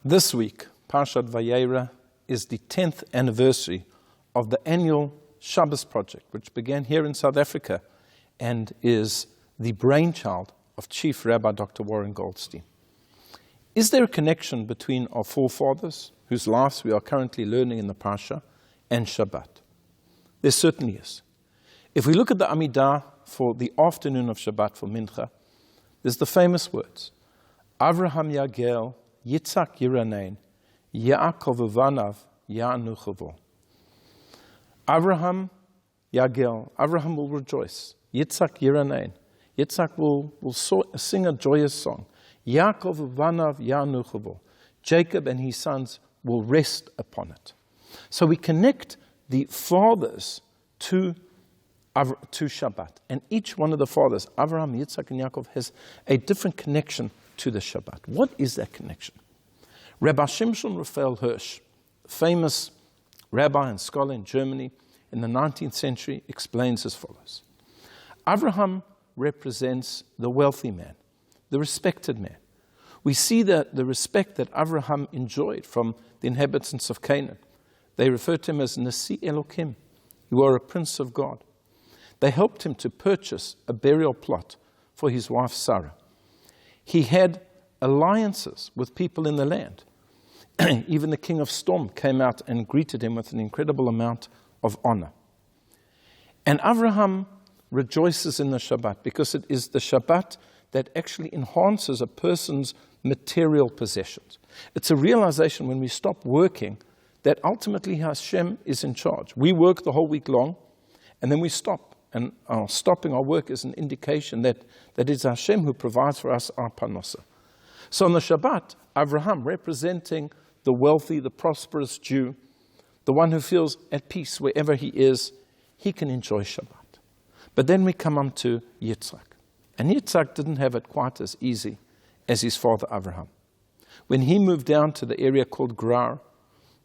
This week, Parshat Vayeira is the 10th anniversary of the annual Shabbat project, which began here in South Africa and is the brainchild of Chief Rabbi Dr. Warren Goldstein. Is there a connection between our forefathers, whose lives we are currently learning in the Parsha, and Shabbat? There certainly is. If we look at the Amidah for the afternoon of Shabbat for Mincha, there's the famous words, Avraham Yagel, Yitzhak Yiranein, Yaakov Vanav, Ya'anuchavo. Avraham Yagel, Avraham will rejoice. Yitzhak Yiranein, Yitzhak will sing a joyous song. Yaakov Vanav, Ya'anuchavo. Jacob and his sons will rest upon it. So we connect the fathers to Shabbat. And each one of the fathers, Avraham, Yitzhak, and Yaakov, has a different connection to the Shabbat. What is that connection? Rabbi Shimshon Raphael Hirsch, famous rabbi and scholar in Germany in the 19th century, explains as follows. Avraham represents the wealthy man, the respected man. We see that the respect that Avraham enjoyed from the inhabitants of Canaan. They referred to him as Nasi Elokim. You are a prince of God. They helped him to purchase a burial plot for his wife Sarah. He had alliances with people in the land. Even the king of Storm came out and greeted him with an incredible amount of honor. And Avraham rejoices in the Shabbat because it is the Shabbat that actually enhances a person's material possessions. It's a realization when we stop working that ultimately Hashem is in charge. We work the whole week long and then we stop. And our stopping our work is an indication that it's Hashem who provides for us our parnasa. So on the Shabbat, Avraham, representing the wealthy, the prosperous Jew, the one who feels at peace wherever he is, he can enjoy Shabbat. But then we come on to Yitzhak. And Yitzhak didn't have it quite as easy as his father Avraham. When he moved down to the area called Gerar,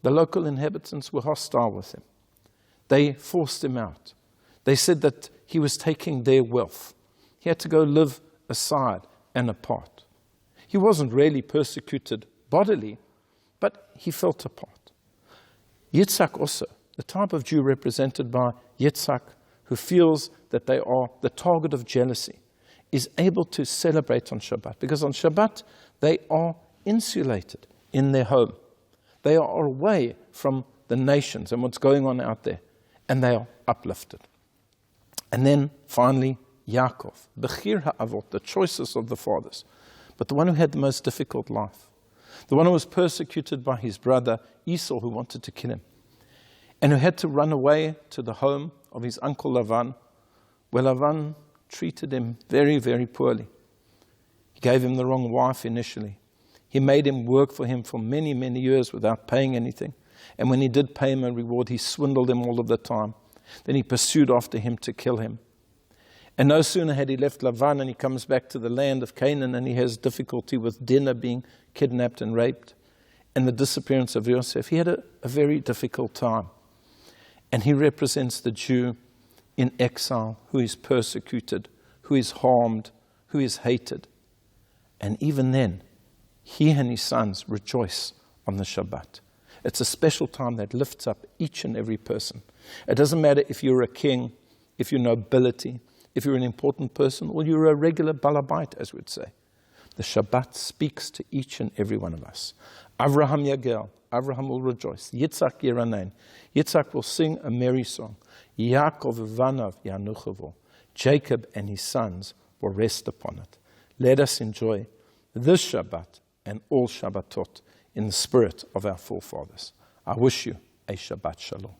the local inhabitants were hostile with him. They forced him out. They said that he was taking their wealth. He had to go live aside and apart. He wasn't really persecuted bodily, but he felt apart. Yitzhak also, the type of Jew represented by Yitzhak, who feels that they are the target of jealousy, is able to celebrate on Shabbat. Because on Shabbat, they are insulated in their home. They are away from the nations and what's going on out there, and they are uplifted. And then finally, Yaakov, Bechir Ha'avot, the choicest of the fathers, but the one who had the most difficult life, the one who was persecuted by his brother Esau, who wanted to kill him, and who had to run away to the home of his uncle Lavan, where Lavan treated him very, very poorly. He gave him the wrong wife initially. He made him work for him for many, many years without paying anything. And when he did pay him a reward, he swindled him all of the time. Then he pursued after him to kill him. And no sooner had he left Lavan and he comes back to the land of Canaan and he has difficulty with Dinah being kidnapped and raped and the disappearance of Yosef. He had a very difficult time. And he represents the Jew in exile who is persecuted, who is harmed, who is hated. And even then, he and his sons rejoice on the Shabbat. It's a special time that lifts up each and every person. It doesn't matter if you're a king, if you're nobility, if you're an important person, or you're a regular balabait, as we'd say. The Shabbat speaks to each and every one of us. Avraham Yagel, Avraham will rejoice. Yitzhak Yiranein, Yitzhak will sing a merry song. Yaakov Vanav Yanuchavo, Jacob and his sons will rest upon it. Let us enjoy this Shabbat and all Shabbatot in the spirit of our forefathers. I wish you a Shabbat Shalom.